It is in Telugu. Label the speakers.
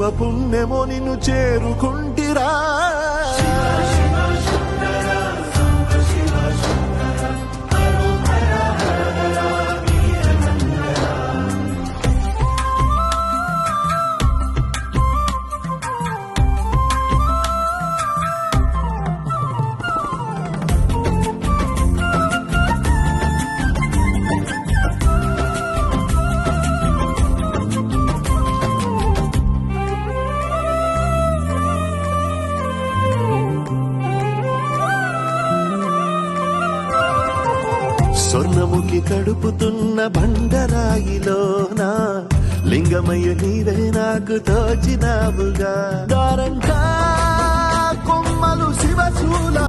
Speaker 1: పుణ్యమో నిన్ను చేరుకుంటిరా. స్వర్ణముఖి తడుపుతున్న బండరాయిలోనా లింగమయ్య నీవే నాకు తోచినావుగా. దారంగా కొమ్మలు శివశూల